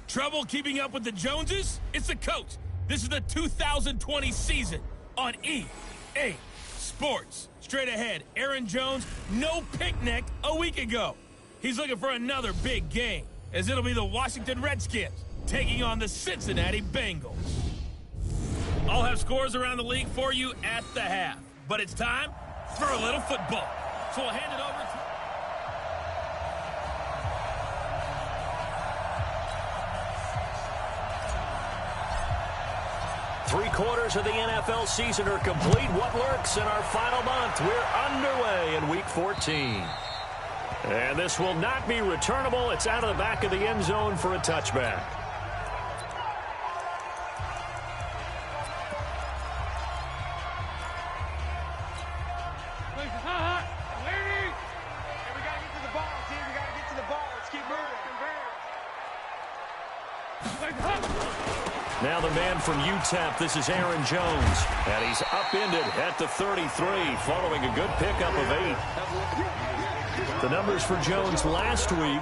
Trouble keeping up with the Joneses? It's the coach. This is the 2020 season on EA Sports. Straight ahead, Aaron Jones, no picnic a week ago. He's looking for another big game, as it'll be the Washington Redskins taking on the Cincinnati Bengals. I'll have scores around the league for you at the half. But it's time for a little football. So I'll hand it over to... 3/4 of the NFL season are complete. What lurks in our final month? We're underway in Week 14. And this will not be returnable. It's out of the back of the end zone for a touchback. Now the man from UTEP, this is Aaron Jones. And he's upended at the 33 following a good pickup of 8. The numbers for Jones last week,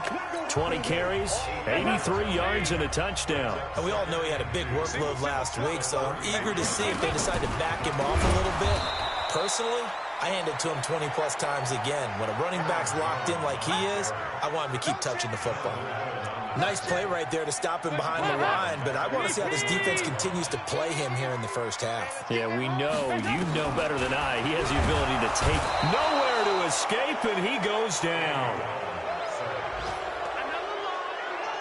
20 carries, 83 yards, and a touchdown. And we all know he had a big workload last week, so I'm eager to see if they decide to back him off a little bit. Personally, I hand it to him 20-plus times again. When a running back's locked in like he is, I want him to keep touching the football. Nice play right there to stop him behind the line, but I want to see how this defense continues to play him here in the first half. Yeah, we know. You know better than I. He has the ability to take nowhere to escape, and he goes down.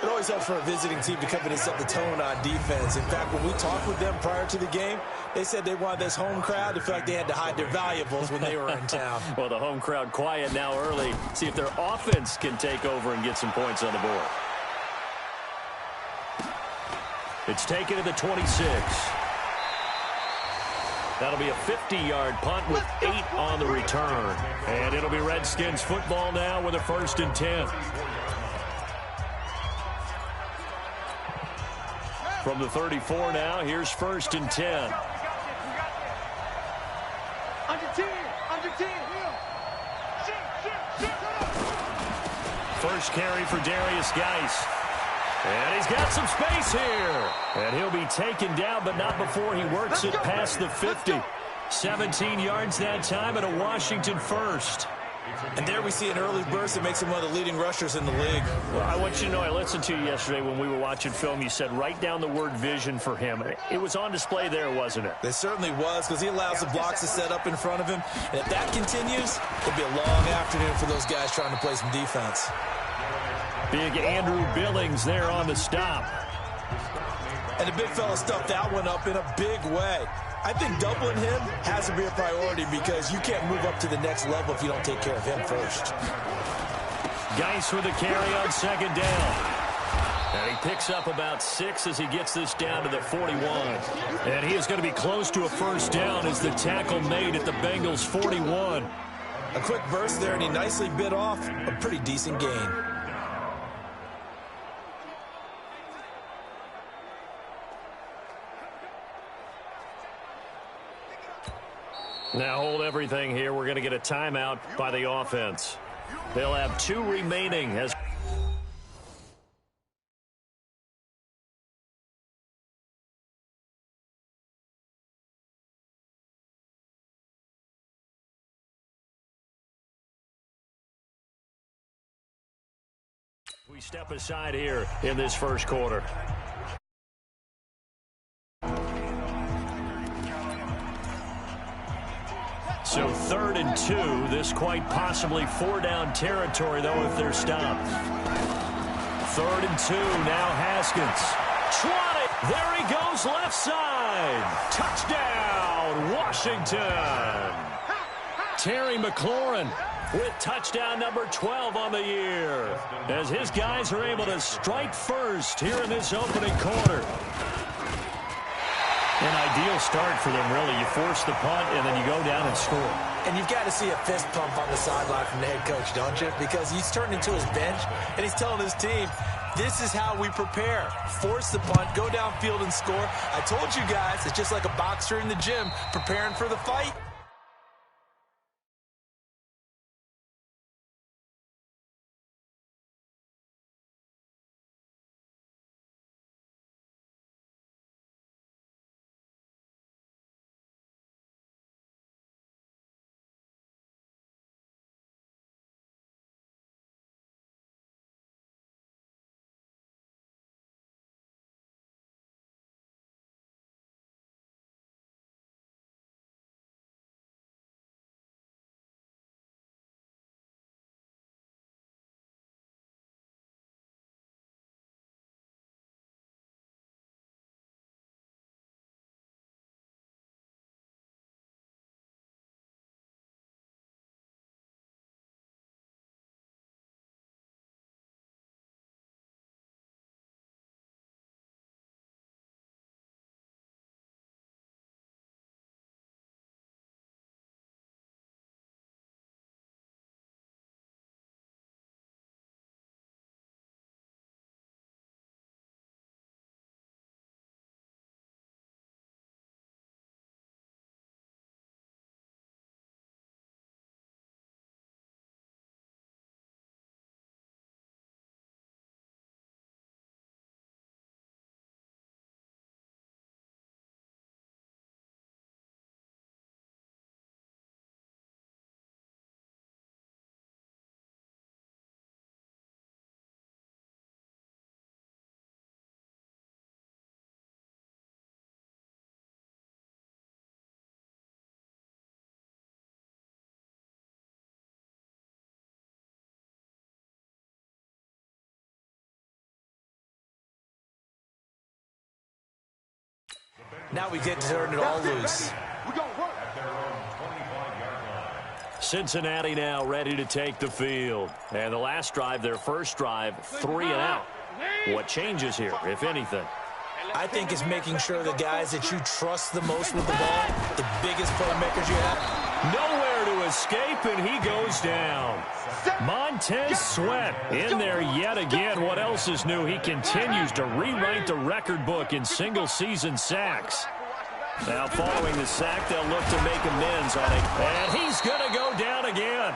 It always helps for a visiting team to come in and set the tone on defense. In fact, when we talked with them prior to the game, they said they wanted this home crowd to feel like they had to hide their valuables when they were in town. Well, the home crowd quiet now early. See if their offense can take over and get some points on the board. It's taken to the 26. That'll be a 50-yard punt with 8 on the return. And it'll be Redskins football now with a 1st and 10. From the 34 now, here's 1st and 10. Under 10. First carry for Darius Geis. And he's got some space here. And he'll be taken down, but not before he works it past the 50. 17 yards that time, and a Washington first. And there we see an early burst that makes him one of the leading rushers in the league. Well, I want you to know, I listened to you yesterday when we were watching film. You said write down the word vision for him. It was on display there, wasn't it? It certainly was, because he allows the blocks to set up in front of him. And if that continues, it'll be a long afternoon for those guys trying to play some defense. Big Andrew Billings there on the stop. And the big fella stuffed that one up in a big way. I think doubling him has to be a priority because you can't move up to the next level if you don't take care of him first. Geis with a carry on 2nd down. And he picks up about 6 as he gets this down to the 41. And he is going to be close to a 1st down as the tackle made at the Bengals 41. A quick burst there, and he nicely bit off a pretty decent gain. Now hold everything here. We're going to get a timeout by the offense. They'll have 2 remaining as we step aside here in this first quarter. So 3rd and 2. This quite possibly 4-down territory, though, if they're stopped. 3rd and 2. Now Haskins. 20. There he goes, left side. Touchdown, Washington. Terry McLaurin with touchdown number 12 on the year, as his guys are able to strike first here in this opening quarter. An ideal start for them, really. You force the punt, and then you go down and score. And you've got to see a fist pump on the sideline from the head coach, don't you? Because he's turned into his bench, and he's telling his team, this is how we prepare. Force the punt, go downfield and score. I told you guys, it's just like a boxer in the gym preparing for the fight. Now we get to turn it all loose. Cincinnati now ready to take the field. And the last drive, their first drive, 3 and out. What changes here, if anything? I think it's making sure the guys that you trust the most with the ball, the biggest playmakers you have. Nowhere to escape, and he goes down. Montez Sweat in there yet again. What else is new? He continues to rewrite the record book in single-season sacks. Now following the sack, they'll look to make amends on it. And he's going to go down again.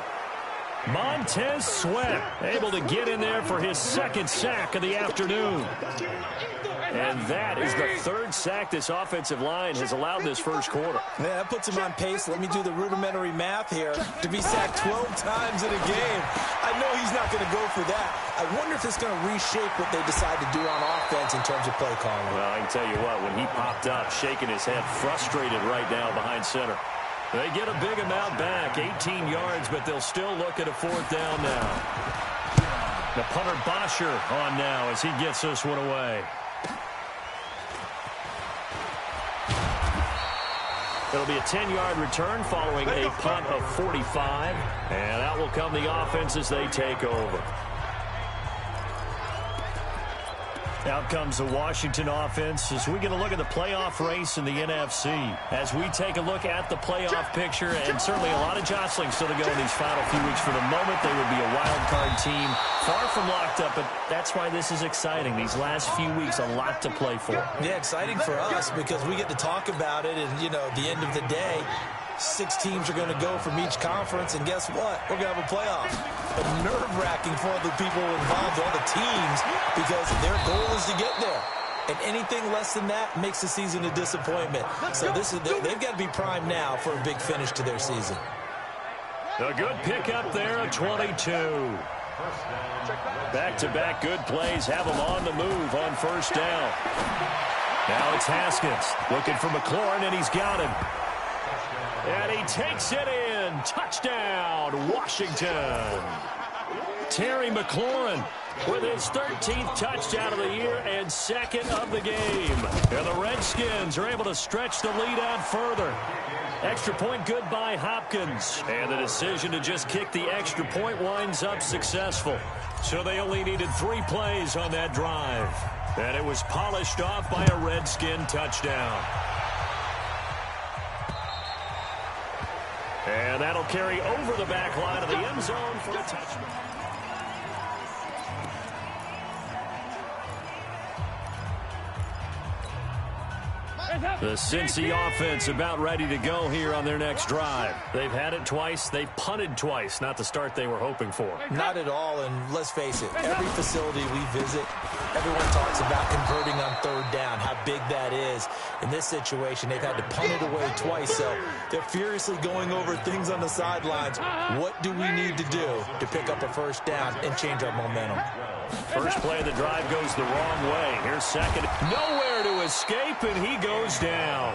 Montez Sweat able to get in there for his second sack of the afternoon. And that is the third sack this offensive line has allowed this first quarter. Yeah, that puts him on pace. Let me do the rudimentary math here. To be sacked 12 times in a game, I know he's not going to go for that. I wonder if it's going to reshape what they decide to do on offense in terms of play calling. Well, I can tell you what, when he popped up, shaking his head, frustrated right now behind center. They get a big amount back, 18 yards, but they'll still look at a fourth down now. The punter Bosher on now as he gets this one away. It'll be a 10-yard return following a punt of 45. And out will come the offense as they take over. Out comes the Washington offense as we get a look at the playoff race in the NFC. As we take a look at the playoff picture, and certainly a lot of jostling still to go in these final few weeks. For the moment, they would be a wild card team, far from locked up, but that's why this is exciting. These last few weeks, a lot to play for. Yeah, exciting for us because we get to talk about it, and, you know, at the end of the day, 6 teams are going to go from each conference, and guess what? We're going to have a playoff. But nerve-wracking for all the people involved, all the teams, because their goal is to get there. And anything less than that makes the season a disappointment. So they've got to be primed now for a big finish to their season. A good pickup there, a 22. Back-to-back good plays have them on the move on first down. Now it's Haskins looking for McLaurin, and he's got him. And he takes it in. Touchdown, Washington. Terry McLaurin with his 13th touchdown of the year and second of the game. And the Redskins are able to stretch the lead out further. Extra point good by Hopkins. And the decision to just kick the extra point winds up successful. So they only needed 3 plays on that drive. And it was polished off by a Redskin touchdown. And that'll carry over the back line of the end zone for a touchdown. The Cincy offense about ready to go here on their next drive. They've had it twice. They've punted twice. Not the start they were hoping for. Not at all, and let's face it, every facility we visit, everyone talks about converting on third down, how big that is. In this situation, they've had to punt it away twice, so they're furiously going over things on the sidelines. What do we need to do to pick up a first down and change our momentum? First play of the drive goes the wrong way. Here's second. Nowhere to escape, and he goes down.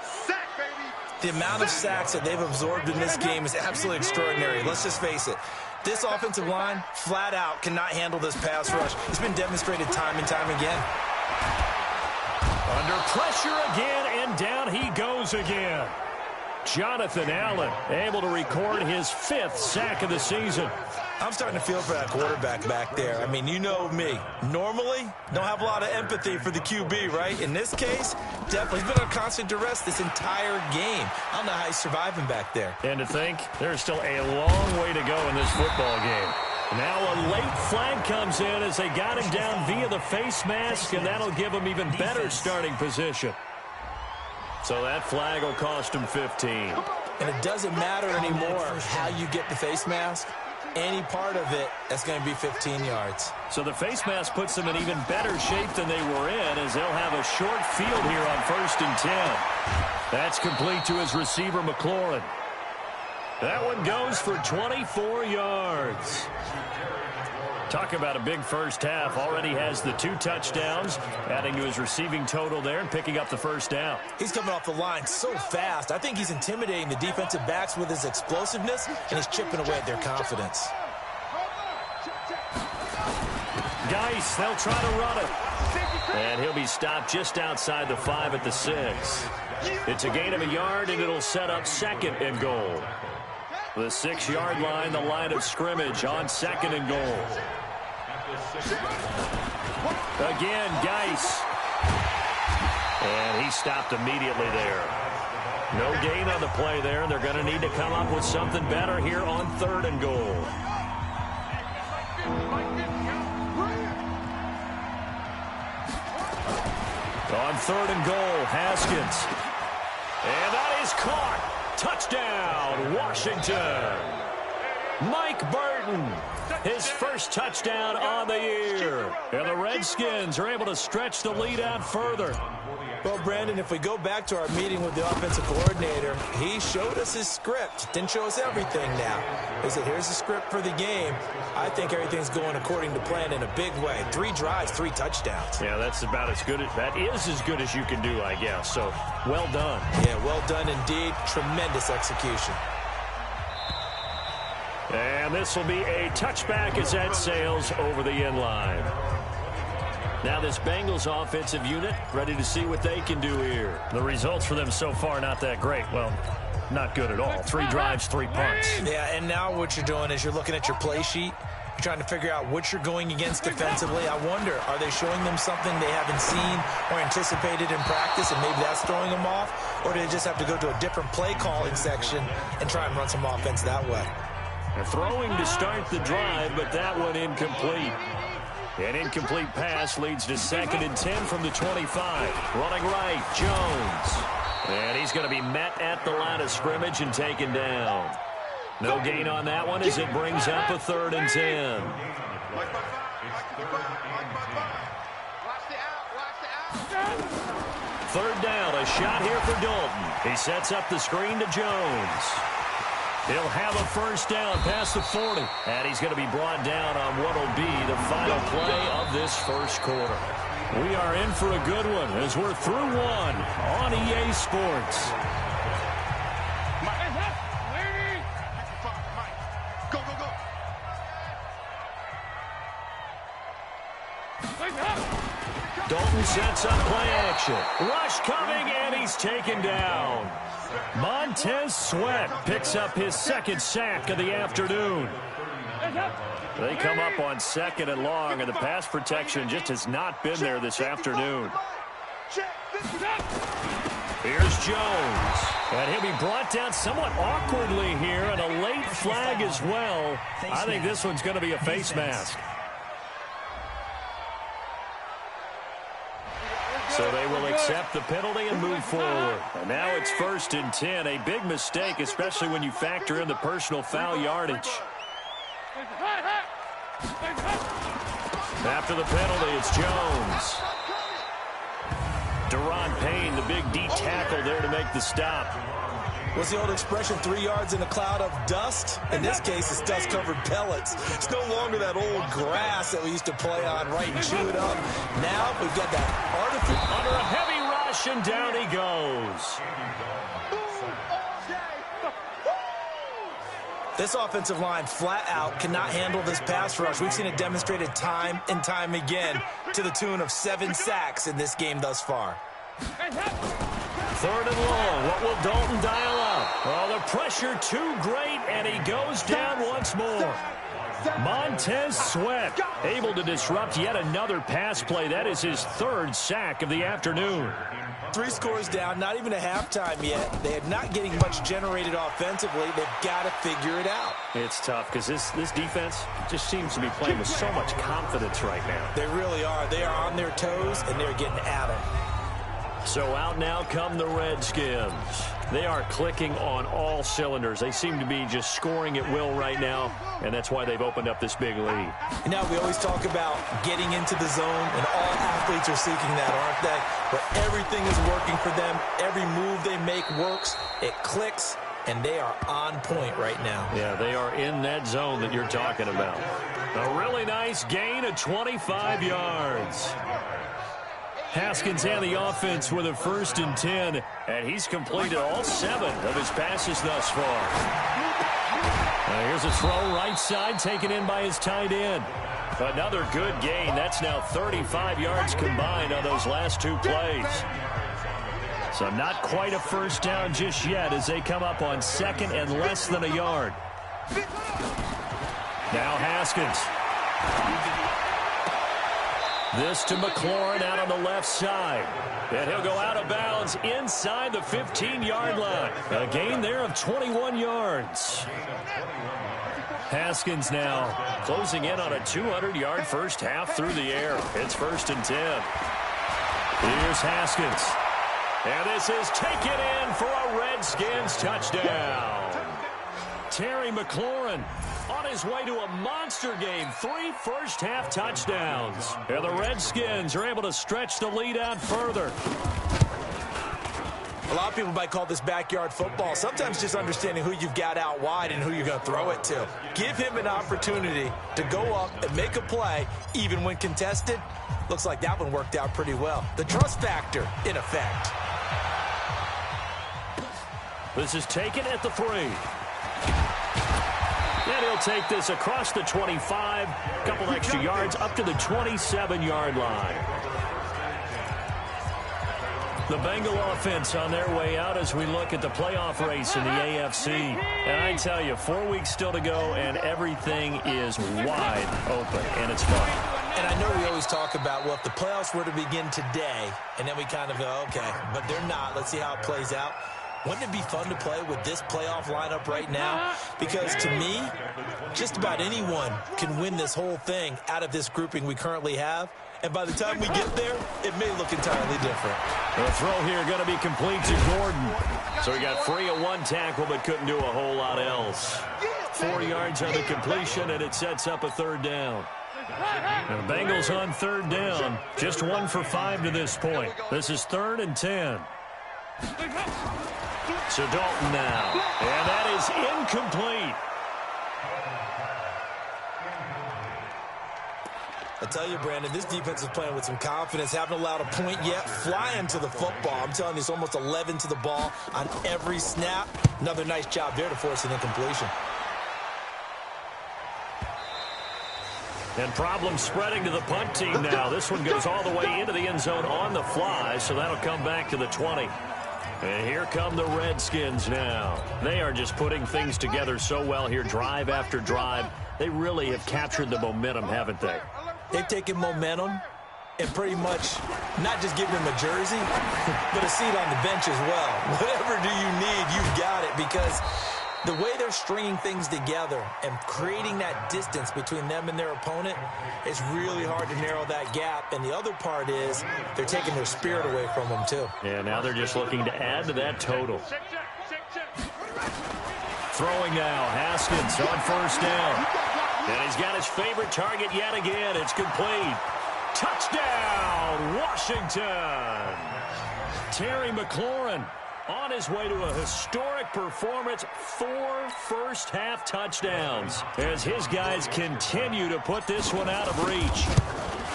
Sack, baby. The amount of sacks that they've absorbed in this game is absolutely extraordinary. Let's just face it. This offensive line, flat out, cannot handle this pass rush. It's been demonstrated time and time again. Under pressure again, and down he goes again. Jonathan Allen able to record his 5th sack of the season. I'm starting to feel for that quarterback back there. I mean, you know me. Normally, don't have a lot of empathy for the QB, right? In this case, definitely. He's been under constant duress this entire game. I don't know how he's surviving back there. And to think, there's still a long way to go in this football game. Now a late flag comes in as they got him down via the face mask, and that'll give him even better starting position. So that flag will cost him 15. And it doesn't matter anymore how you get the face mask. Any part of it, that's going to be 15 yards. So the face mask puts them in even better shape than they were in, as they'll have a short field here on 1st and 10. That's complete to his receiver, McLaurin. That one goes for 24 yards. Talk about a big first half. Already has the 2 touchdowns, adding to his receiving total there and picking up the first down. He's coming off the line so fast. I think he's intimidating the defensive backs with his explosiveness, and he's chipping away at their confidence. Geis, they'll try to run it. And he'll be stopped just outside the 5 at the 6. It's a gain of a yard, and it'll set up 2nd and goal. The 6-yard line, the line of scrimmage on 2nd and goal. Again, Geis. And he stopped immediately there. No gain on the play there. They're going to need to come up with something better here on 3rd and goal. On 3rd and goal, Haskins. And that is caught. Touchdown, Washington. Mike Burton, his first touchdown on the year. And the Redskins are able to stretch the lead out further. Well, Brandon, if we go back to our meeting with the offensive coordinator, he showed us his script. Didn't show us everything now. He said, here's the script for the game. I think everything's going according to plan in a big way. 3 drives, 3 touchdowns. Yeah, that's about as good as you can do, I guess. So, well done. Yeah, well done indeed. Tremendous execution. And this will be a touchback as that sails over the end line. Now this Bengals offensive unit ready to see what they can do here. The results for them so far not that great. Well, not good at all. 3 drives, 3 punts. Yeah, and now what you're doing is you're looking at your play sheet. You're trying to figure out what you're going against defensively. I wonder, are they showing them something they haven't seen or anticipated in practice, and maybe that's throwing them off? Or do they just have to go to a different play calling section and try and run some offense that way? They're throwing to start the drive, but that one incomplete. An incomplete pass leads to 2nd and 10 from the 25. Running right, Jones. And he's going to be met at the line of scrimmage and taken down. No gain on that one as it brings up a 3rd and 10. Third down, a shot here for Dalton. He sets up the screen to Jones. He'll have a first down past the 40. And he's going to be brought down on what will be the final play of this first quarter. We are in for a good one as we're through one on EA Sports. Dalton sets up play action. Rush coming, and he's taken down. Montez Sweat picks up his 2nd sack of the afternoon. They come up on 2nd and long, and the pass protection just has not been there this afternoon. Here's Jones. And he'll be brought down somewhat awkwardly here, and a late flag as well. I think this one's going to be a face mask. So they will accept the penalty and move forward. And now it's 1st and 10. A big mistake, especially when you factor in the personal foul yardage. After the penalty, it's Jones. Deron Payne, the big D tackle there to make the stop. What's the old expression, 3 yards in a cloud of dust? In this case, it's dust-covered pellets. It's no longer that old grass that we used to play on, right, and chew it up. Now we've got that artificial... Under a heavy rush, and down he goes. This offensive line, flat out, cannot handle this pass rush. We've seen it demonstrated time and time again to the tune of 7 sacks in this game thus far. 3rd and long. What will Dalton dial up? Oh, the pressure too great, and he goes down once more. Montez Sweat able to disrupt yet another pass play. That is his 3rd sack of the afternoon. 3 scores down, not even a halftime yet. They are not getting much generated offensively. They've got to figure it out. It's tough because this defense just seems to be playing with so much confidence right now. They really are. They are on their toes, and they're getting at them. So out now come the Redskins. They are clicking on all cylinders. They seem to be just scoring at will right now, and that's why they've opened up this big lead. You know, we always talk about getting into the zone, and all athletes are seeking that, aren't they? Where everything is working for them. Every move they make works. It clicks, and they are on point right now. Yeah, they are in that zone that you're talking about. A really nice gain of 25 yards. Haskins and the offense with a 1st and 10, and he's completed all 7 of his passes thus far. Here's a throw right side taken in by his tight end. Another good gain. That's now 35 yards combined on those last two plays. So not quite a first down just yet as they come up on second and less than a yard. Now Haskins. This to McLaurin out on the left side. And he'll go out of bounds inside the 15-yard line. A gain there of 21 yards. Haskins now closing in on a 200-yard first half through the air. It's 1st and 10. Here's Haskins. And this is taken in for a Redskins touchdown. Terry McLaurin on his way to a monster game. 3 first-half touchdowns. And the Redskins are able to stretch the lead out further. A lot of people might call this backyard football. Sometimes just understanding who you've got out wide and who you're going to throw it to. Give him an opportunity to go up and make a play, even when contested. Looks like that one worked out pretty well. The trust factor in effect. This is taken at the 3. And he'll take this across the 25. A couple extra yards up to the 27-yard line. The Bengal offense on their way out as we look at the playoff race in the AFC. And I tell you, 4 weeks still to go, and everything is wide open, and it's fun. And I know we always talk about, well, if the playoffs were to begin today, and then we kind of go, okay, but they're not. Let's see how it plays out. Wouldn't it be fun to play with this playoff lineup right now? Because to me, just about anyone can win this whole thing out of this grouping we currently have. And by the time we get there, it may look entirely different. The throw here going to be complete to Gordon. So he got free of one tackle but couldn't do a whole lot else. 4 yards on the completion, and it sets up a 3rd down. And the Bengals on 3rd down. Just 1 for 5 to this point. This is 3rd and 10. So Dalton now. And that is incomplete. I tell you, Brandon, this defense is playing with some confidence. Haven't allowed a point yet. Flying to the football. I'm telling you, it's almost 11 to the ball on every snap. Another nice job there to force an incompletion. And problem spreading to the punt team now. This one goes all the way into the end zone on the fly, so that'll come back to the 20. And here come the Redskins now. They are just putting things together so well here, drive after drive. They really have captured the momentum, haven't they? They've taken momentum and pretty much not just giving them a jersey, but a seat on the bench as well. Whatever do you need, you've got it, because the way they're stringing things together and creating that distance between them and their opponent, it's really hard to narrow that gap. And the other part is they're taking their spirit away from them, too. Yeah, now they're just looking to add to that total. Throwing now, Haskins on 1st down. And he's got his favorite target yet again. It's complete. Touchdown, Washington. Terry McLaurin on his way to a historic performance. 4 first-half touchdowns as his guys continue to put this one out of reach.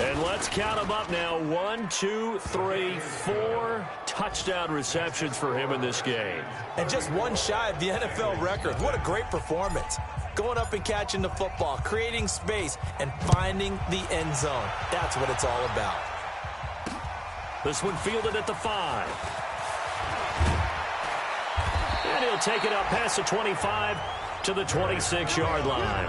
And let's count them up now. 1, 2, 3, 4 touchdown receptions for him in this game. And just one shy of the NFL record. What a great performance. Going up and catching the football, creating space, and finding the end zone. That's what it's all about. This one fielded at the 5. And he'll take it up past the 25 to the 26-yard line.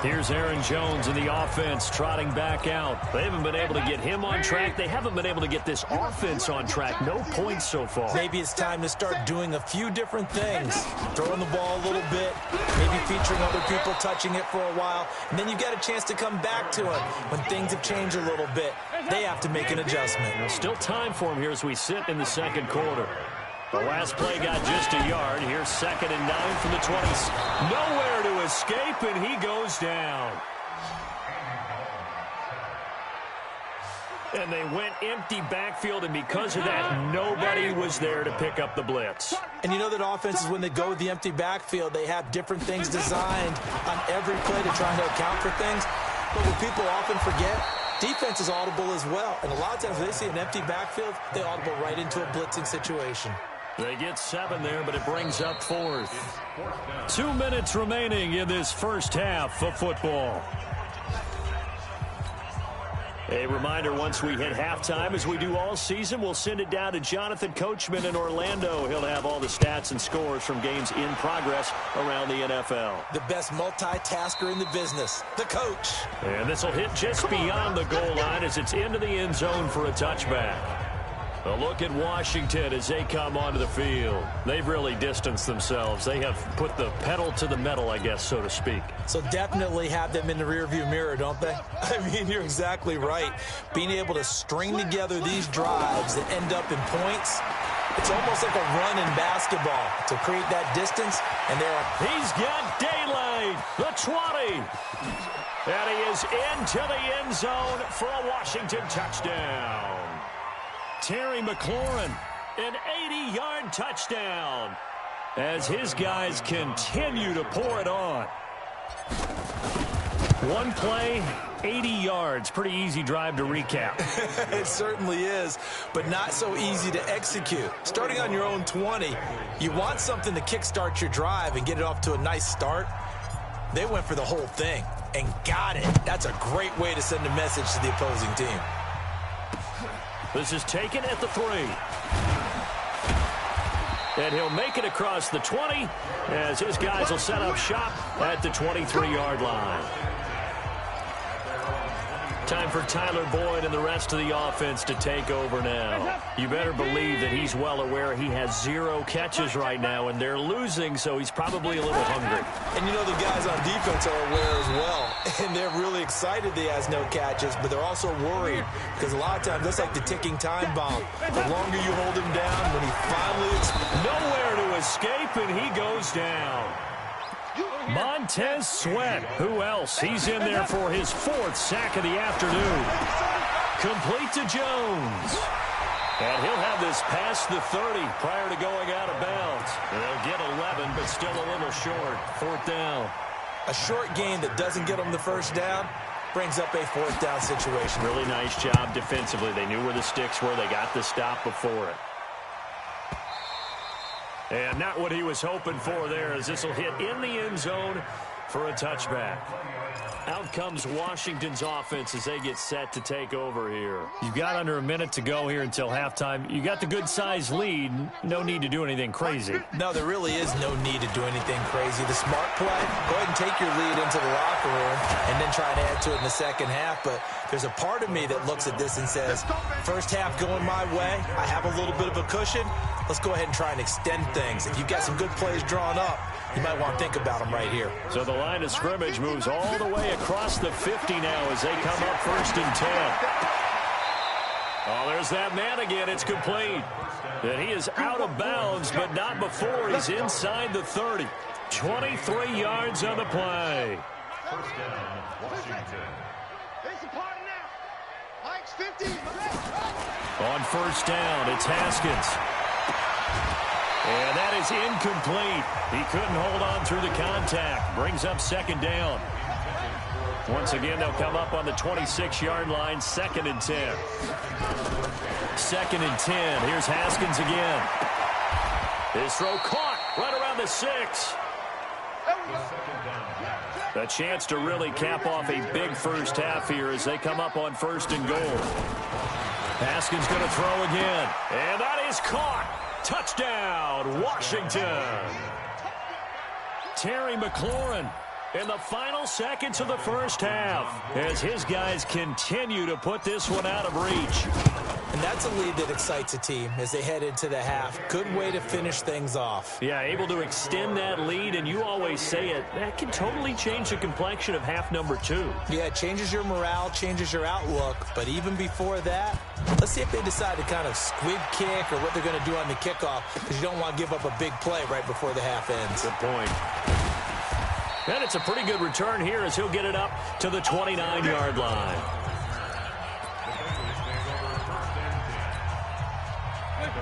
Here's Aaron Jones in the offense trotting back out. They haven't been able to get him on track. They haven't been able to get this offense on track. No points so far. Maybe it's time to start doing a few different things. Throwing the ball a little bit, maybe featuring other people touching it for a while, and then you've got a chance to come back to it when things have changed a little bit. They have to make an adjustment. There's still time for him here as we sit in the second quarter. The last play got just a yard. Here's 2nd and 9 from the 20s. Nowhere to escape, and he goes down. And they went empty backfield, and because of that, nobody was there to pick up the blitz. And you know that offenses, when they go with the empty backfield, they have different things designed on every play to try to account for things. But what people often forget, defense is audible as well. And a lot of times when they see an empty backfield, they audible right into a blitzing situation. They get 7 there, but it brings up 4th. 2 minutes remaining in this first half of football. A reminder, once we hit halftime, as we do all season, we'll send it down to Jonathan Coachman in Orlando. He'll have all the stats and scores from games in progress around the NFL. The best multitasker in the business, the coach. And this will hit just beyond the goal line as it's into the end zone for a touchback. A look at Washington as they come onto the field. They've really distanced themselves. They have put the pedal to the metal, I guess, so to speak. So definitely have them in the rearview mirror, don't they? I mean, you're exactly right. Being able to string together these drives that end up in points, it's almost like a run in basketball to create that distance. And he's got daylight, the 20. And he is into the end zone for a Washington touchdown. Terry McLaurin, an 80-yard touchdown as his guys continue to pour it on. One play, 80 yards. Pretty easy drive to recap. It certainly is, but not so easy to execute. Starting on your own 20, you want something to kickstart your drive and get it off to a nice start. They went for the whole thing and got it. That's a great way to send a message to the opposing team. This is taken at the 3. And he'll make it across the 20 as his guys will set up shop at the 23-yard line. Time for Tyler Boyd and the rest of the offense to take over now. You better believe that he's well aware he has 0 catches right now, and they're losing, so he's probably a little hungry. And you know the guys on defense are aware as well. And they're really excited that he has no catches, but they're also worried because a lot of times that's like the ticking time bomb. The longer you hold him down, when he finally... Nowhere to escape, and he goes down. Montez Sweat, who else? He's in there for his 4th sack of the afternoon. Complete to Jones. And he'll have this past the 30 prior to going out of bounds. They'll get 11, but still a little short. 4th down. A short gain that doesn't get them the first down brings up a 4th down situation. Really nice job defensively. They knew where the sticks were. They got the stop before it. And not what he was hoping for there, as this will hit in the end zone for a touchback. Out comes Washington's offense as they get set to take over here. You've got under a minute to go here until halftime. You got the good-sized lead. No need to do anything crazy. No, there really is no need to do anything crazy. The smart play, go ahead and take your lead into the locker room and then try and add to it in the second half. But there's a part of me that looks at this and says, first half going my way, I have a little bit of a cushion. Let's go ahead and try and extend things. If you've got some good plays drawn up, you might want to think about them right here. So the line of scrimmage moves all the way across the 50 now as they come up 1st and 10. Oh, there's that man again. It's complete. And he is out of bounds, but not before he's inside the 30. 23 yards on the play. First down, Washington. It's a party now. Mike's 50. On 1st down, it's Haskins. And that is incomplete. He couldn't hold on through the contact. Brings up 2nd down. Once again, they'll come up on the 26-yard line, 2nd and 10. 2nd and 10. Here's Haskins again. His throw caught right around the 6. A chance to really cap off a big first half here as they come up on 1st and goal. Haskins going to throw again. And that is caught. Touchdown, Washington. Terry McLaurin in the final seconds of the first half as his guys continue to put this one out of reach. And that's a lead that excites a team as they head into the half. Good way to finish things off. Yeah, able to extend that lead, and you always say it, that can totally change the complexion of half number 2. Yeah, it changes your morale, changes your outlook, but even before that, let's see if they decide to kind of squib kick or what they're going to do on the kickoff, because you don't want to give up a big play right before the half ends. Good point. And it's a pretty good return here as he'll get it up to the 29-yard line.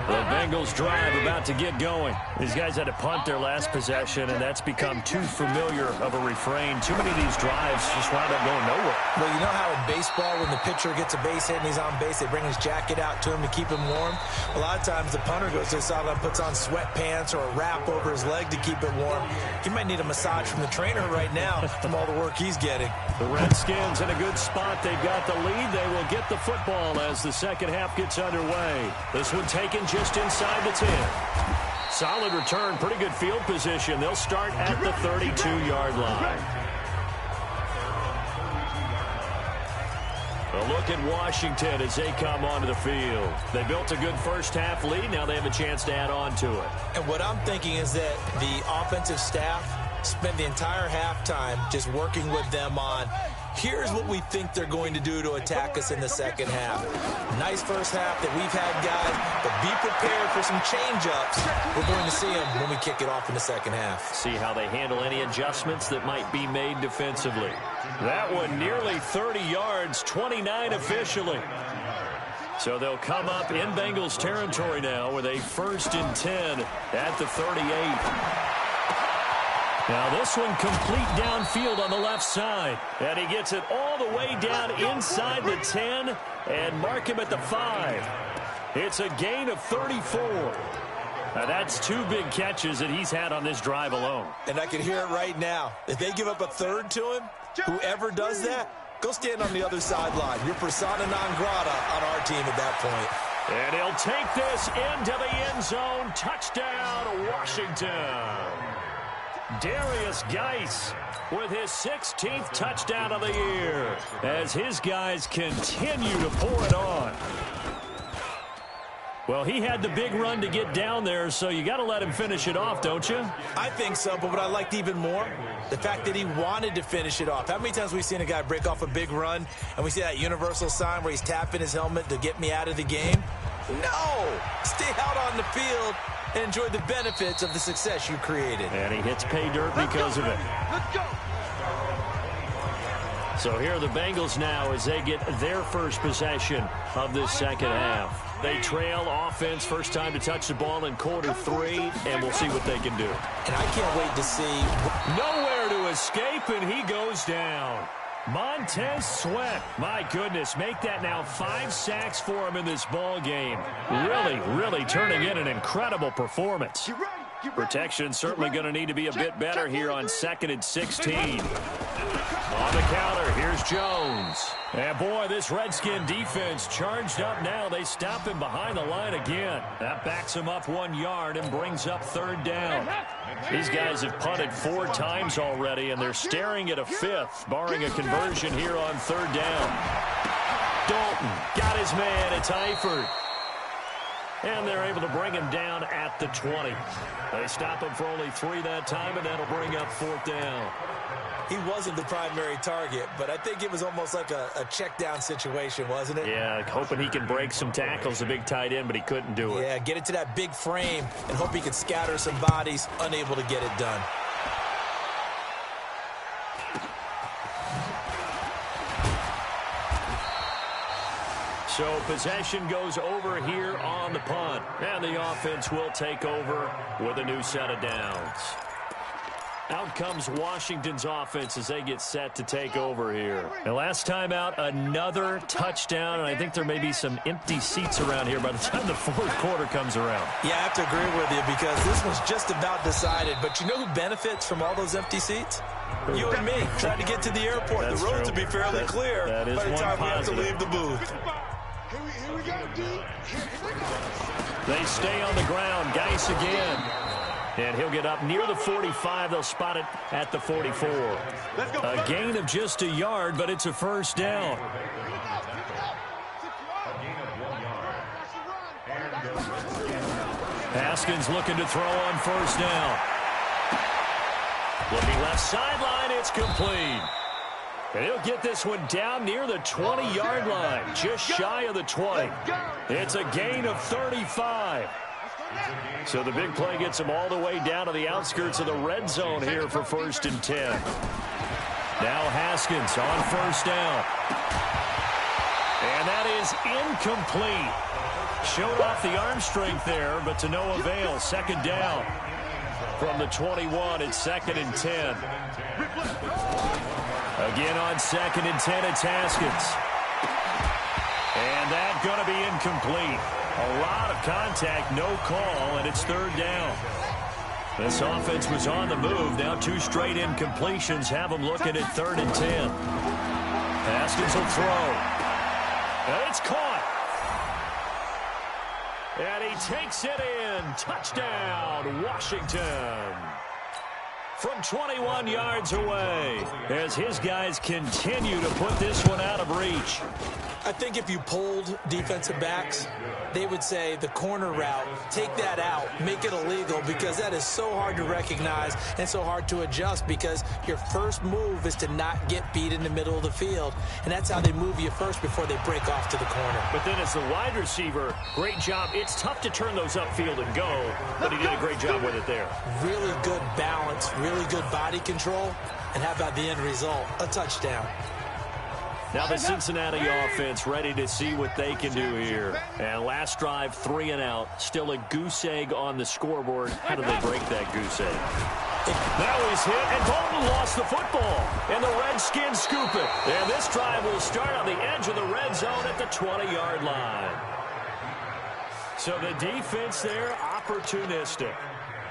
The Bengals drive about to get going. These guys had to punt their last possession, and that's become too familiar of a refrain. Too many of these drives just wound up going nowhere. Well, you know how in baseball, when the pitcher gets a base hit and he's on base, they bring his jacket out to him to keep him warm? A lot of times the punter goes to the sideline, puts on sweatpants or a wrap over his leg to keep it warm. He might need a massage from the trainer right now from all the work he's getting. The Redskins in a good spot. They've got the lead. They will get the football as the second half gets underway. This one taken just inside the 10. Solid return, pretty good field position. They'll start at the 32-yard line. A look at Washington as they come onto the field. They built a good first-half lead. Now they have a chance to add on to it. And what I'm thinking is that the offensive staff spent the entire halftime just working with them on, here's what we think they're going to do to attack us in the second half. Nice first half that we've had, guys, but be prepared for some change-ups. We're going to see them when we kick it off in the second half. See how they handle any adjustments that might be made defensively. That one nearly 30 yards, 29 officially. So they'll come up in Bengals territory now with a 1st and 10 at the 38. Now this one complete downfield on the left side. And he gets it all the way down inside the 10 and mark him at the 5. It's a gain of 34. Now that's 2 big catches that he's had on this drive alone. And I can hear it right now. If they give up a third to him, whoever does that, go stand on the other sideline. You're persona non grata on our team at that point. And he'll take this into the end zone. Touchdown, Washington. Darius Geis with his 16th touchdown of the year as his guys continue to pour it on. Well, he had the big run to get down there, so you got to let him finish it off, don't you? I think so, but what I liked even more, the fact that he wanted to finish it off. How many times have we seen a guy break off a big run, and we see that universal sign where he's tapping his helmet to get me out of the game? No! Stay out on the field and enjoy the benefits of the success you created. And he hits pay dirt because of it. Let's go. So here are the Bengals now as they get their first possession of this second half. They trail offense, first time to touch the ball in quarter 3, and we'll see what they can do. And I can't wait to see. Nowhere to escape, and he goes down. Montez Sweat, my goodness, make that now 5 sacks for him in this ball game. Really turning in an incredible performance. Protection certainly going to need to be a bit better here on 2nd and 16. On the counter, here's Jones. And boy, this Redskin defense charged up now. They stop him behind the line again. That backs him up 1 yard and brings up 3rd down. These guys have punted 4 times already, and they're staring at a 5th, barring a conversion here on 3rd down. Dalton got his man. It's Eifert. And they're able to bring him down at the 20. They stop him for only 3 that time, and that'll bring up 4th down. He wasn't the primary target, but I think it was almost like a check down situation, wasn't it? Yeah, hoping he can break some tackles, a big tight end, but he couldn't do it. Yeah, get it to that big frame and hope he could scatter some bodies, unable to get it done. So possession goes over here on the punt, and the offense will take over with a new set of downs. Out comes Washington's offense as they get set to take over here. And last time out, another touchdown, and I think there may be some empty seats around here by the time the 4th quarter comes around. Yeah, I have to agree with you because this one's just about decided. But you know who benefits from all those empty seats? You and me, trying to get to the airport. That's the roads true. will be fairly clear that is by the one time positive. we have to leave the booth. Here we go, dude. Here we go. They stay on the ground. Geis again. And he'll get up near the 45. They'll spot it at the 44. A gain of just a yard, but it's a 1st down. Haskins looking to throw on 1st down. Looking left sideline, it's complete. And he'll get this one down near the 20-yard line, just shy of the 20. It's a gain of 35. So the big play gets him all the way down to the outskirts of the red zone here for 1st and 10. Now Haskins on 1st down. And that is incomplete. Showed off the arm strength there, but to no avail. Second down from the 21. It's 2nd and 10. Again on 2nd and 10, it's Haskins. And that's going to be incomplete. A lot of contact, no call, and it's 3rd down. This offense was on the move. Now 2 straight incompletions have them looking at 3rd and 10. Haskins will throw. And it's caught. And he takes it in. Touchdown, Washington. From 21 yards away, as his guys continue to put this one out of reach. I think if you polled defensive backs, they would say the corner route, take that out, make it illegal, because that is so hard to recognize and so hard to adjust, because your first move is to not get beat in the middle of the field, and that's how they move you first before they break off to the corner. But then as the wide receiver, great job. It's tough to turn those upfield and go, but he did a great job with it there. Really good balance, really good body control, and how about the end result? A touchdown. Now the Cincinnati offense ready to see what they can do here. And last drive, 3 and out. Still a goose egg on the scoreboard. How do they break that goose egg? Now he's hit, and Bolton lost the football. And the Redskins scoop it. And this drive will start on the edge of the red zone at the 20-yard line. So the defense there, opportunistic.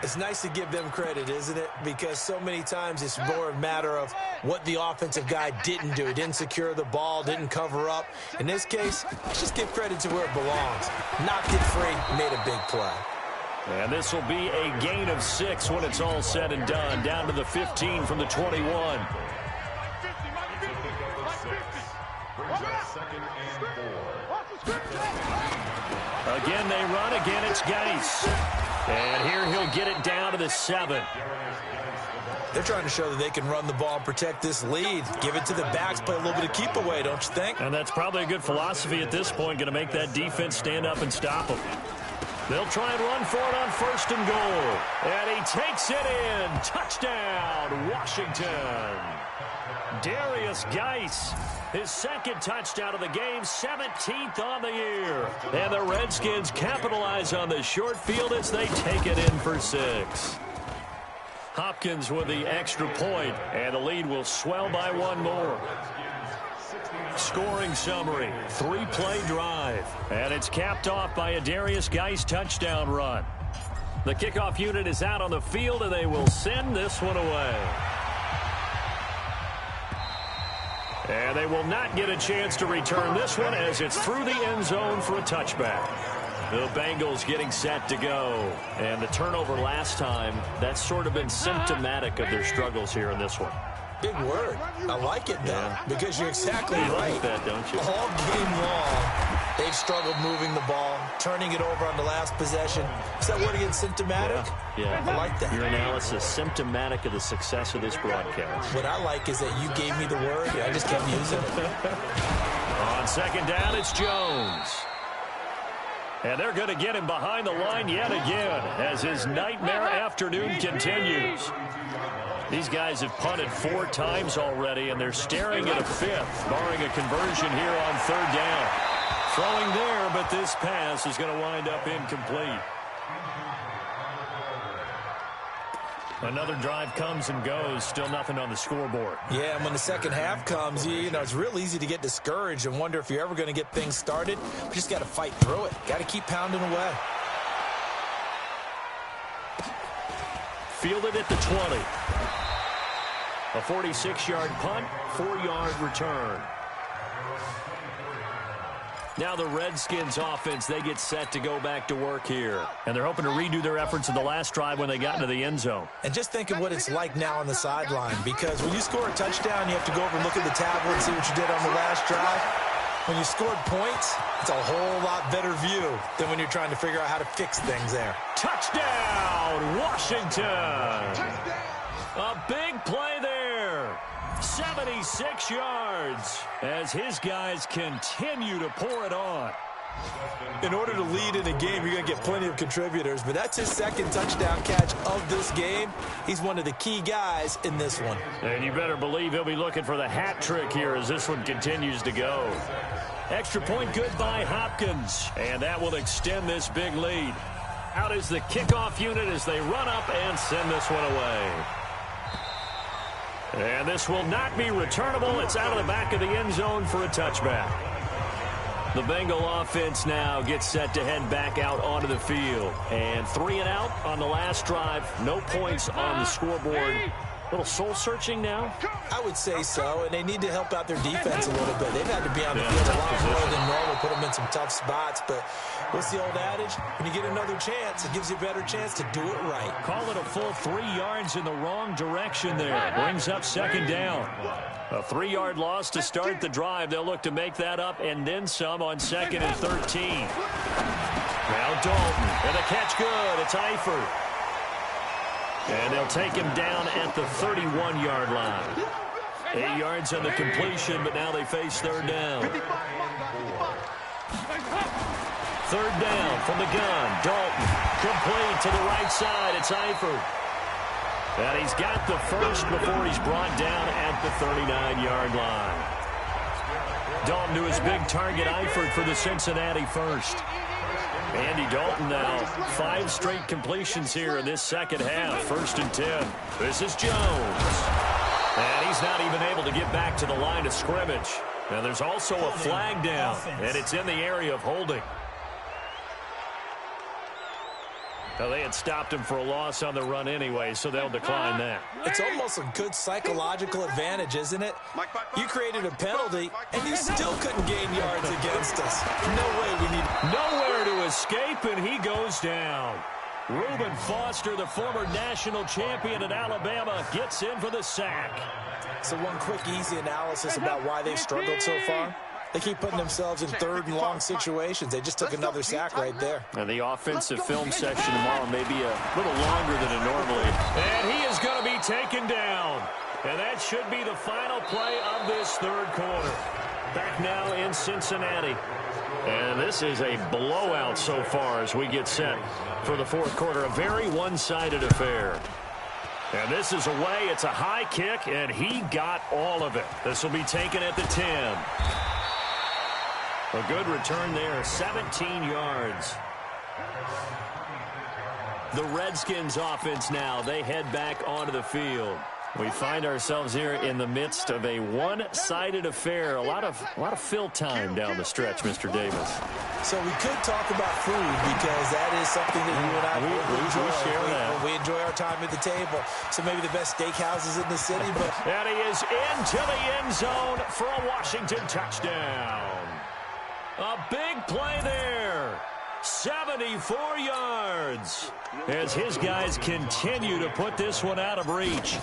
It's nice to give them credit, isn't it? Because so many times it's more a matter of what the offensive guy didn't do. He didn't secure the ball, didn't cover up. In this case, let's just give credit to where it belongs. Knocked it free, made a big play. And this will be a gain of 6 when it's all said and done. Down to the 15 from the 21. Again, they run. Again, it's Geis. And here he'll get it down to the 7. They're trying to show that they can run the ball and protect this lead. Give it to the backs, play a little bit of keep away, don't you think? And that's probably a good philosophy at this point, going to make that defense stand up and stop them. They'll try and run for it on 1st and goal. And he takes it in. Touchdown, Washington. Darius Geis, his 2nd touchdown of the game, 17th on the year. And the Redskins capitalize on the short field as they take it in for 6. Hopkins with the extra point, and the lead will swell by 1 more. Scoring summary, 3-play drive, and it's capped off by a Darius Geis touchdown run. The kickoff unit is out on the field, and they will send this one away. And they will not get a chance to return this one as it's through the end zone for a touchback. The Bengals getting set to go. And the turnover last time, that's sort of been symptomatic of their struggles here in this one. Big word. I like it, though, because you're exactly you right. Like that, don't you? All game long, they've struggled moving the ball, turning it over on the last possession. Is that word again, symptomatic? Yeah. I like that. Your analysis, symptomatic of the success of this broadcast. What I like is that you gave me the word, I just kept using it. On 2nd down, it's Jones. And they're going to get him behind the line yet again as his nightmare afternoon continues. These guys have punted 4 times already, and they're staring at a 5th, barring a conversion here on 3rd down. Throwing there, but this pass is going to wind up incomplete. Another drive comes and goes, still nothing on the scoreboard. Yeah, and when the second half comes, you know, it's real easy to get discouraged and wonder if you're ever going to get things started. You just got to fight through it. Got to keep pounding away. Fielded at the 20. A 46-yard punt, 4-yard return. Now the Redskins offense, they get set to go back to work here. And they're hoping to redo their efforts in the last drive when they got into the end zone. And just think of what it's like now on the sideline, because when you score a touchdown, you have to go over and look at the tablet and see what you did on the last drive. When you scored points, it's a whole lot better view than when you're trying to figure out how to fix things there. Touchdown, Washington! A big play there. 76 yards as his guys continue to pour it on. In order to lead in a game, you're going to get plenty of contributors, but that's his second touchdown catch of this game. He's one of the key guys in this one. And you better believe he'll be looking for the hat trick here as this one continues to go. Extra point good by Hopkins, and that will extend this big lead. Out is the kickoff unit as they run up and send this one away. And this will not be returnable. It's out of the back of the end zone for a touchback. The Bengal offense now gets set to head back out onto the field. And 3 and out on the last drive. No points on the scoreboard. A little soul-searching now? I would say so, and they need to help out their defense a little bit. They've had to be on the field a lot more than normal, put them in some tough spots. But what's the old adage? When you get another chance, it gives you a better chance to do it right. Call it a full 3 yards in the wrong direction there. Brings up second down. A 3-yard loss to start the drive. They'll look to make that up and then some on 2nd and 13. Now Dalton, and the catch good. It's Eifert. And they'll take him down at the 31-yard line. 8 yards on the completion, but now they face third down. Third down from the gun. Dalton, complete to the right side. It's Eifert. And he's got the first before he's brought down at the 39-yard line. Dalton to his big target, Eifert, for the Cincinnati first. Andy Dalton now 5 straight completions here in this second half. 1st and 10. This is Jones. And he's not even able to get back to the line of scrimmage. Now there's also a flag down, and it's in the area of holding. Now, they had stopped him for a loss on the run anyway, so they'll decline that. It's almost a good psychological advantage, isn't it? You created a penalty, and you still couldn't gain yards against us. No way we need... Nowhere to escape, and he goes down. Reuben Foster, the former national champion at Alabama, gets in for the sack. So one quick, easy analysis about why they've struggled so far. They keep putting themselves in 3rd and long situations. They just took another sack right there. And the offensive film section tomorrow may be a little longer than it normally. And he is going to be taken down. And that should be the final play of this 3rd quarter. Back now in Cincinnati. And this is a blowout so far as we get set for the 4th quarter. A very one-sided affair. And this is away. It's a high kick, and he got all of it. This will be taken at the 10. A good return there, 17 yards. The Redskins offense now, they head back onto the field. We find ourselves here in the midst of a one-sided affair. A lot of fill time down the stretch, Mr. Davis. So we could talk about food because that is something that you and I enjoy. Share that. We enjoy our time at the table. So maybe the best steakhouses in the city. But and he is into the end zone for a Washington touchdown. A big play there. 74 yards as his guys continue to put this one out of reach.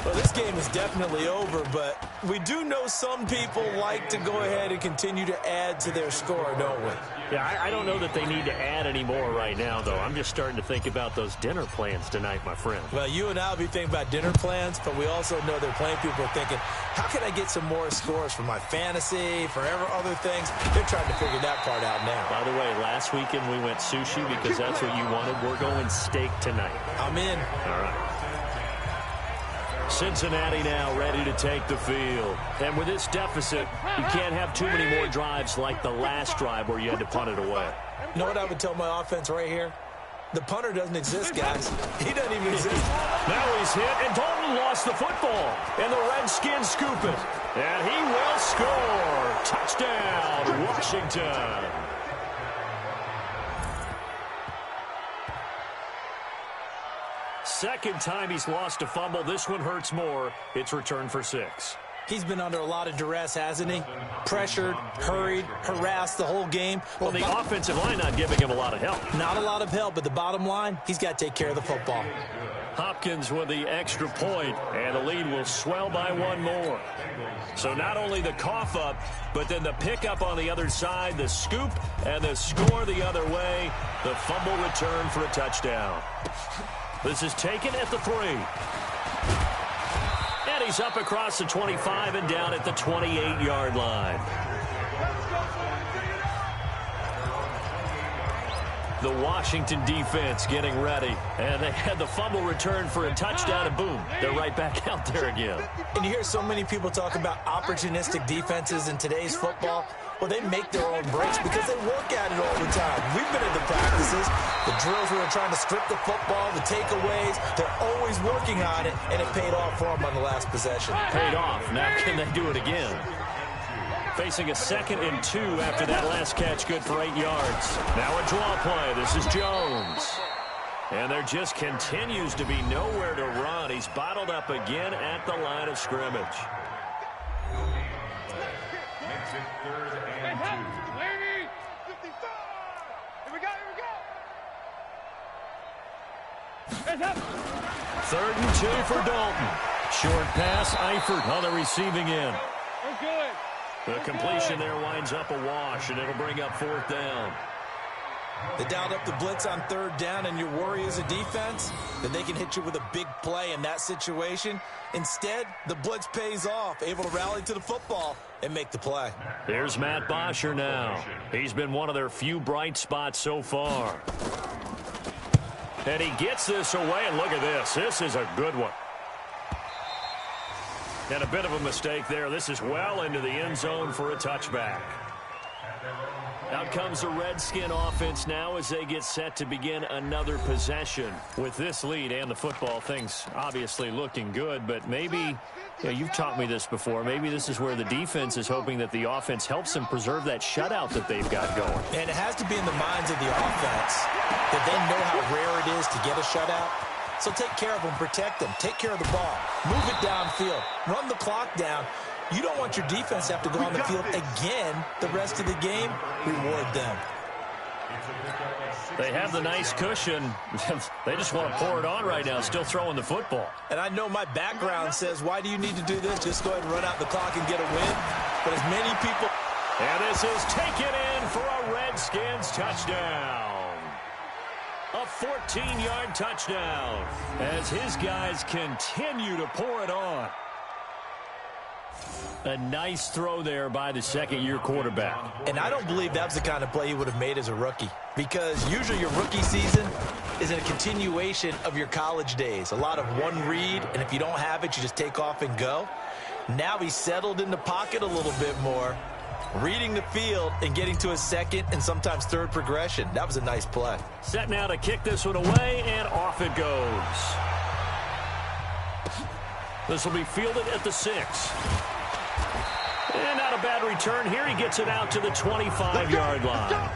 Well, this game is definitely over, but we do know some people like to go ahead and continue to add to their score, don't we? Yeah, I don't know that they need to add any more right now, though. I'm just starting to think about those dinner plans tonight, my friend. Well, you and I will be thinking about dinner plans, but we also know there are plenty of people thinking, how can I get some more scores for my fantasy, for other things? They're trying to figure that part out now. By the way, last weekend we went sushi because that's what you wanted. We're going steak tonight. I'm in. All right. Cincinnati now ready to take the field. And with this deficit, you can't have too many more drives like the last drive where you had to punt it away. You know what I would tell my offense right here? The punter doesn't exist, guys. He doesn't even exist. Now he's hit, and Dalton lost the football. And the Redskins scoop it. And he will score. Touchdown, Washington. Second time he's lost a fumble. This one hurts more. It's returned for 6. He's been under a lot of duress, hasn't he? Pressured, hurried, harassed the whole game. Well, the offensive line not giving him a lot of help. Not a lot of help, but the bottom line, he's got to take care of the football. Hopkins with the extra point, and the lead will swell by 1 more. So not only the cough up, but then the pickup on the other side, the scoop, and the score the other way. The fumble return for a touchdown. This is taken at the 3. And he's up across the 25 and down at the 28-yard line. The Washington defense getting ready. And they had the fumble return for a touchdown, and boom, they're right back out there again. And you hear so many people talk about opportunistic defenses in today's football. Well, they make their own breaks because they work at it all the time. We've been at the practices, the drills where they're trying to strip the football, the takeaways. They're always working on it, and it paid off for them on the last possession. Paid off. Now can they do it again? Facing a 2nd and 2 after that last catch, good for 8 yards. Now a draw play. This is Jones. And there just continues to be nowhere to run. He's bottled up again at the line of scrimmage. Makes it 3rd and 2. 55. Here we go, here we go. 3rd and 2 for Dalton. Short pass, Eifert on the receiving end. We're good. The completion there winds up a wash, and it'll bring up 4th down. They dialed up the blitz on 3rd down, and your worry as a defense that they can hit you with a big play in that situation. Instead, the blitz pays off, able to rally to the football and make the play. Here's Matt Bosher now. He's been one of their few bright spots so far. And he gets this away, and look at this. This is a good one. And a bit of a mistake there. This is well into the end zone for a touchback. Out comes the Redskin offense now as they get set to begin another possession. With this lead and the football, things obviously looking good, but maybe, you've taught me this before, maybe this is where the defense is hoping that the offense helps them preserve that shutout that they've got going. And it has to be in the minds of the offense that they know how rare it is to get a shutout. So take care of them, protect them, take care of the ball, move it downfield, run the clock down. You don't want your defense to have to go on the field again the rest of the game. Reward them. They have the nice cushion. They just want to pour it on right now, still throwing the football. And I know my background says, why do you need to do this? Just go ahead and run out the clock and get a win. But as many people... And this is taken in for a Redskins touchdown. A 14-yard touchdown as his guys continue to pour it on. A nice throw there by the second-year quarterback. And I don't believe that was the kind of play he would have made as a rookie, because usually your rookie season is a continuation of your college days. A lot of one read, and if you don't have it, you just take off and go. Now he's settled in the pocket a little bit more, reading the field and getting to his 2nd and sometimes 3rd progression. That was a nice play. Set now to kick this one away, and off it goes. This will be fielded at the 6. And not a bad return here. He gets it out to the 25-yard line.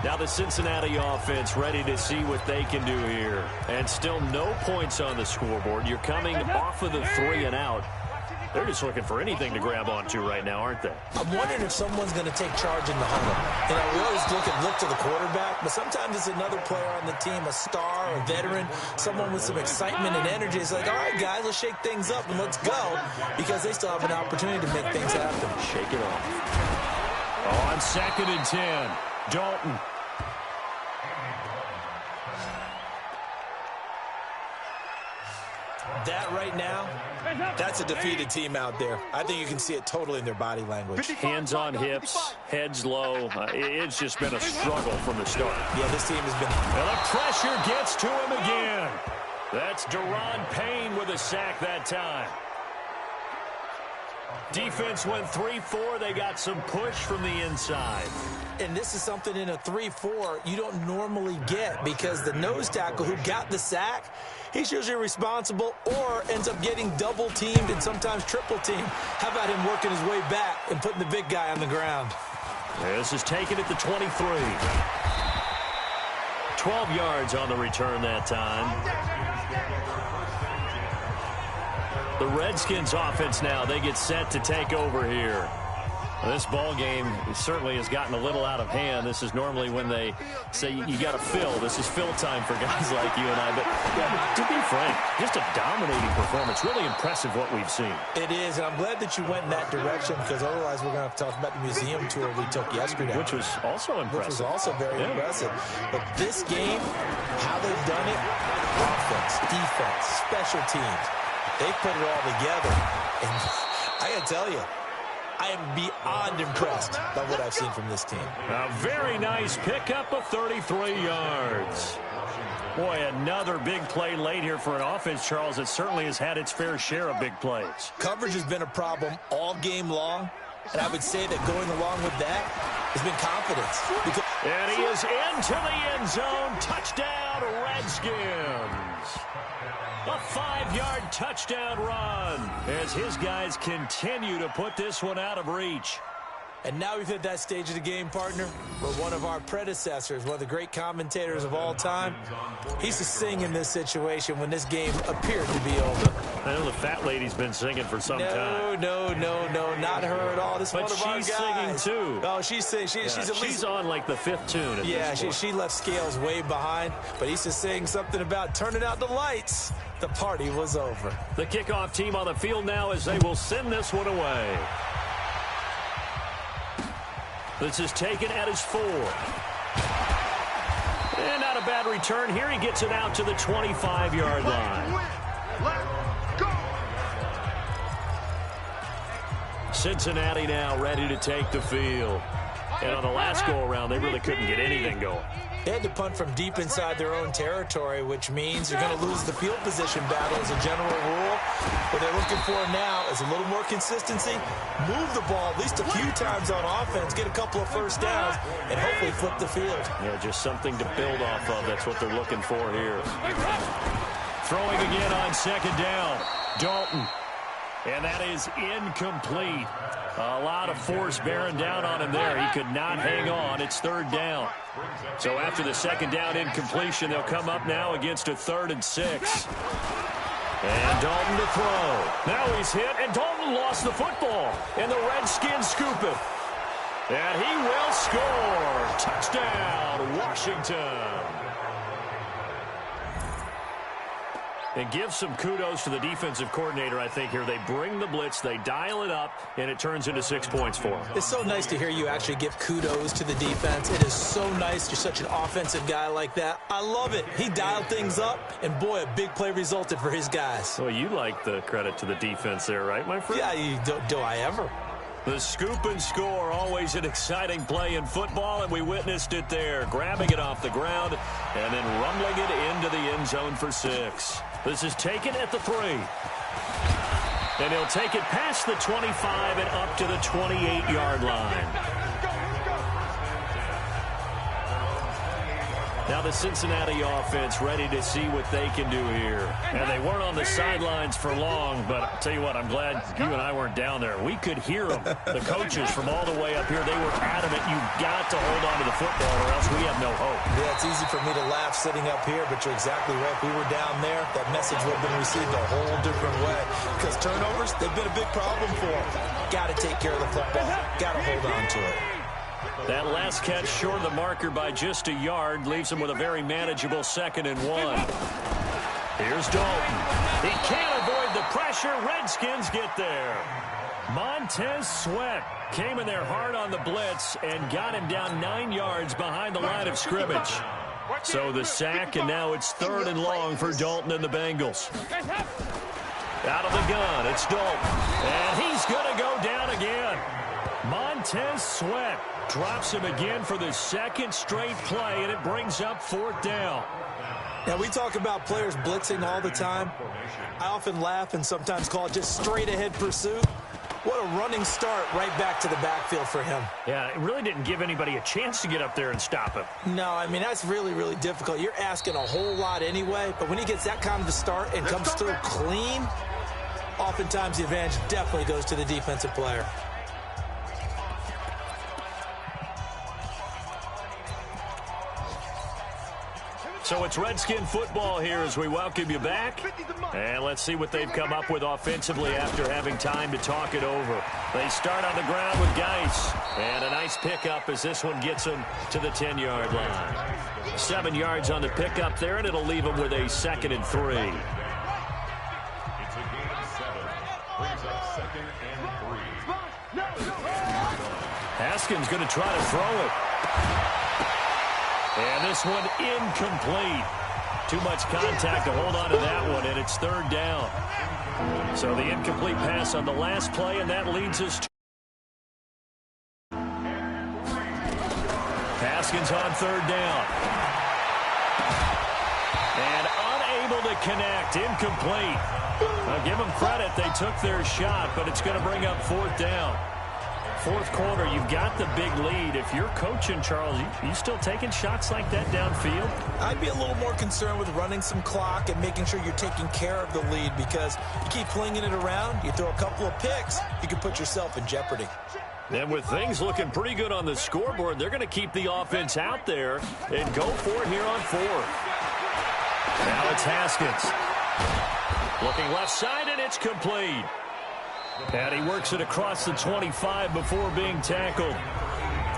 Now the Cincinnati offense ready to see what they can do here. And still no points on the scoreboard. You're coming off of the 3 and out. They're just looking for anything to grab onto right now, aren't they? I'm wondering if someone's going to take charge in the huddle. You know, we always look to the quarterback, but sometimes it's another player on the team, a star, a veteran, someone with some excitement and energy. It's like, all right, guys, let's shake things up and let's go, because they still have an opportunity to make things happen. Shake it off. On 2nd and 10, Dalton. That right now, that's a defeated team out there. I think you can see it totally in their body language. Hands on hips, heads low. It's just been a struggle from the start. Yeah, this team has been... And the pressure gets to him again. That's Deron Payne with a sack that time. Defense went 3-4. They got some push from the inside. And this is something in a 3-4 you don't normally get, because the nose tackle who got the sack, he's usually responsible or ends up getting double-teamed and sometimes triple-teamed. How about him working his way back and putting the big guy on the ground? This is taken at the 23. 12 yards on the return that time. The Redskins offense now, they get set to take over here. Well, this ball game certainly has gotten a little out of hand. This is normally when they say you got to fill. This is fill time for guys like you and I. But yeah, to be frank, just a dominating performance. Really impressive what we've seen. It is, and I'm glad that you went in that direction, because otherwise we're going to have to talk about the museum tour we took yesterday. Which was also impressive. Which was also very impressive. But this game, how they've done it, offense, defense, special teams, they put it all together. And I got to tell you, I am beyond impressed by what I've seen from this team. A very nice pickup of 33 yards. Boy, another big play late here for an offense, Charles, that certainly has had its fair share of big plays. Coverage has been a problem all game long, and I would say that going along with that has been confidence. And he is into the end zone. Touchdown, Redskins. A 5-yard touchdown run as his guys continue to put this one out of reach. And now we've hit that stage of the game, partner, where one of our predecessors, one of the great commentators of all time, he used to sing in this situation when this game appeared to be over. I know the fat lady's been singing for some time. No, not her at all. This is one of our guys. But she's singing, too. Oh, she's singing. She's on, like, the 5th tune. Yeah, she left Scales way behind, but he used to sing something about turning out the lights. The party was over. The kickoff team on the field now as they will send this one away. This is taken at his 4. And not a bad return here. He gets it out to the 25-yard line. Cincinnati now ready to take the field. And on the last go-around, they really couldn't get anything going. They had to punt from deep inside their own territory, which means you're going to lose the field position battle as a general rule. What they're looking for now is a little more consistency, move the ball at least a few times on offense, get a couple of first downs, and hopefully flip the field. Yeah, just something to build off of. That's what they're looking for here. Throwing again on second down. Dalton. And that is incomplete. A lot of force bearing down on him there. He could not hang on. It's 3rd down. So after the second down incompletion, they'll come up now against a 3rd and 6. And Dalton to throw. Now he's hit, and Dalton lost the football. And the Redskins scoop it. And he will score. Touchdown, Washington. And give some kudos to the defensive coordinator, I think, here. They bring the blitz, they dial it up, and it turns into 6 points for them. It's so nice to hear you actually give kudos to the defense. It is so nice. You're such an offensive guy like that. I love it. He dialed things up, and boy, a big play resulted for his guys. Well, you like the credit to the defense there, right, my friend? Yeah, do I ever? The scoop and score, always an exciting play in football, and we witnessed it there. Grabbing it off the ground and then rumbling it into the end zone for 6. This is taken at the 3. And he'll take it past the 25 and up to the 28-yard line. Now the Cincinnati offense ready to see what they can do here. And they weren't on the sidelines for long, but I'll tell you what, I'm glad you and I weren't down there. We could hear them, the coaches from all the way up here. They were adamant, you've got to hold on to the football or else we have no hope. Yeah, it's easy for me to laugh sitting up here, but you're exactly right. If we were down there, that message would have been received a whole different way. Because turnovers, they've been a big problem for them. Got to take care of the football. Got to hold on to it. That last catch short of the marker by just a yard leaves him with a very manageable 2nd and 1. Here's Dalton. He can't avoid the pressure. Redskins get there. Montez Sweat came in there hard on the blitz and got him down 9 yards behind the line of scrimmage. So the sack, and now it's 3rd and long for Dalton and the Bengals. Out of the gun, it's Dalton. And he's going to go down again. Montez Sweat drops him again for the 2nd straight play, and it brings up 4th down. Now, we talk about players blitzing all the time. I often laugh and sometimes call it just straight-ahead pursuit. What a running start right back to the backfield for him. Yeah, it really didn't give anybody a chance to get up there and stop him. No, I mean, that's really, really difficult. You're asking a whole lot anyway, but when he gets that kind of a start and comes through clean, oftentimes the advantage definitely goes to the defensive player. So it's Redskin football here as we welcome you back. And let's see what they've come up with offensively after having time to talk it over. They start on the ground with Geis. And a nice pickup as this one gets them to the 10-yard line. 7 yards on the pickup there, and it'll leave them with a 2nd and 3. Haskins going to try to throw it. And this one incomplete. Too much contact to hold on to that one, and it's 3rd down. So the incomplete pass on the last play, and that leads us to Haskins on third down. And unable to connect. Incomplete. I'll give them credit. They took their shot, but it's going to bring up fourth down. Fourth quarter, you've got the big lead. If you're coaching, Charles, you still taking shots like that downfield? I'd be a little more concerned with running some clock and making sure you're taking care of the lead, because you keep flinging it around, you throw a couple of picks, you can put yourself in jeopardy. And with things looking pretty good on the scoreboard, they're going to keep the offense out there and go for it here on fourth. Now it's Haskins. Looking left side, and it's complete. And he works it across the 25 before being tackled.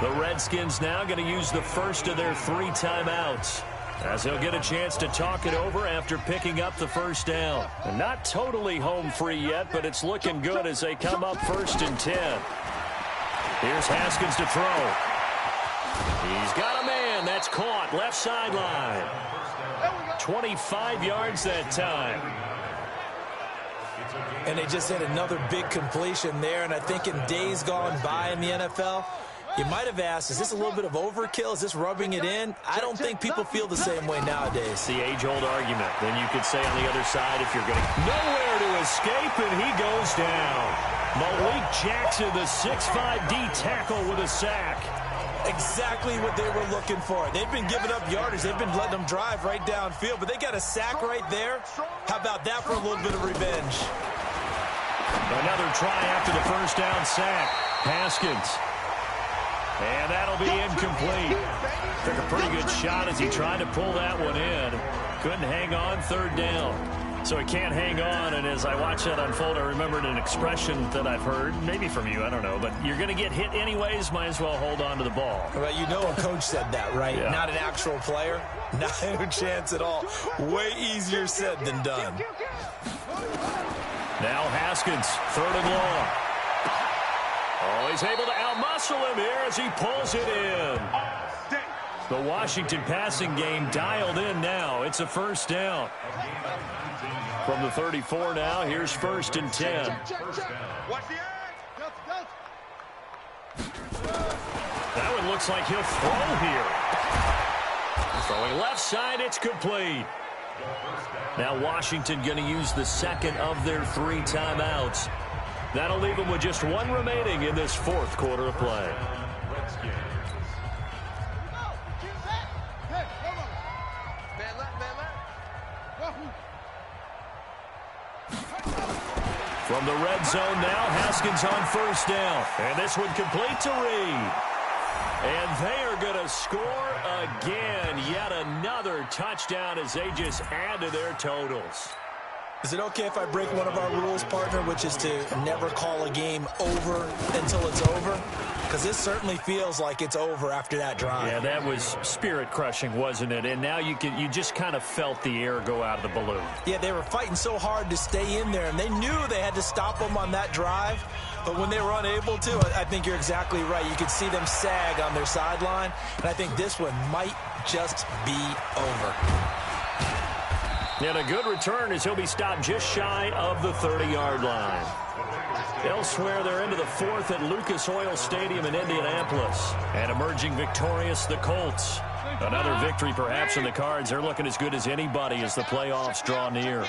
The Redskins now going to use the first of their 3 timeouts, as he'll get a chance to talk it over after picking up the first down. And not totally home free yet, but it's looking good as they come up 1st and 10. Here's Haskins to throw. He's got a man. That's caught. Left sideline. 25 yards that time. And they just had another big completion there. And I think in days gone by in the NFL, you might have asked, is this a little bit of overkill? Is this rubbing it in? I don't think people feel the same way nowadays. The age-old argument. Then you could say on the other side, if you're getting nowhere to escape, and he goes down. Malik Jackson, the 6'5" D tackle with a sack. Exactly what they were looking for. They've been giving up yardage. They've been letting them drive right downfield, but they got a sack right there. How about that for a little bit of revenge? Another try after the first down sack. Haskins. And that'll be incomplete. Took a pretty good shot as he tried to pull that one in. Couldn't hang on, third down. So he can't hang on, and as I watch that unfold, I remembered an expression that I've heard, maybe from you, I don't know, but you're going to get hit anyways, might as well hold on to the ball. Well, you know a coach said that, right? Yeah. Not an actual player. Not a chance at all. Way easier said than done. Now Haskins, 3rd and long. Oh, he's able to outmuscle him here as he pulls it in. The Washington passing game dialed in now. It's a first down. From the 34 now, here's 1st and 10. That one looks like he'll throw here. Throwing left side, it's complete. Now Washington going to use the second of their 3 timeouts. That'll leave them with just 1 remaining in this 4th quarter of play. From the red zone now, Haskins on 1st down. And this one complete to Reed. And they are going to score again. Yet another touchdown as they just add to their totals. Is it okay if I break one of our rules, partner, which is to never call a game over until it's over? Because this certainly feels like it's over after that drive. Yeah, that was spirit-crushing, wasn't it? And now you just kind of felt the air go out of the balloon. Yeah, they were fighting so hard to stay in there, and they knew they had to stop them on that drive. But when they were unable to, I think you're exactly right. You could see them sag on their sideline, and I think this one might just be over. And a good return as he'll be stopped just shy of the 30-yard line. Elsewhere, they're into the 4th at Lucas Oil Stadium in Indianapolis. And emerging victorious, the Colts. Another victory perhaps in the cards. They're looking as good as anybody as the playoffs draw near.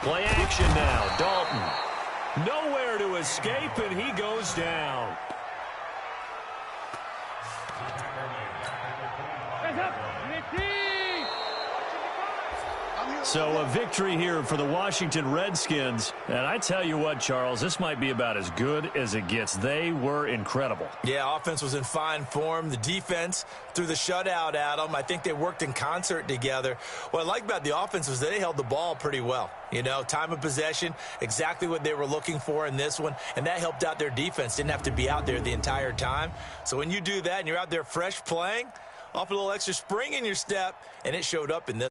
Play action now. Dalton. Nowhere to escape, and he goes down. So a victory here for the Washington Redskins. And I tell you what, Charles, this might be about as good as it gets. They were incredible. Yeah, offense was in fine form. The defense threw the shutout at them. I think they worked in concert together. What I like about the offense was they held the ball pretty well. You know, time of possession, exactly what they were looking for in this one. And that helped out their defense. Didn't have to be out there the entire time. So when you do that and you're out there fresh playing, off a little extra spring in your step, and it showed up in this.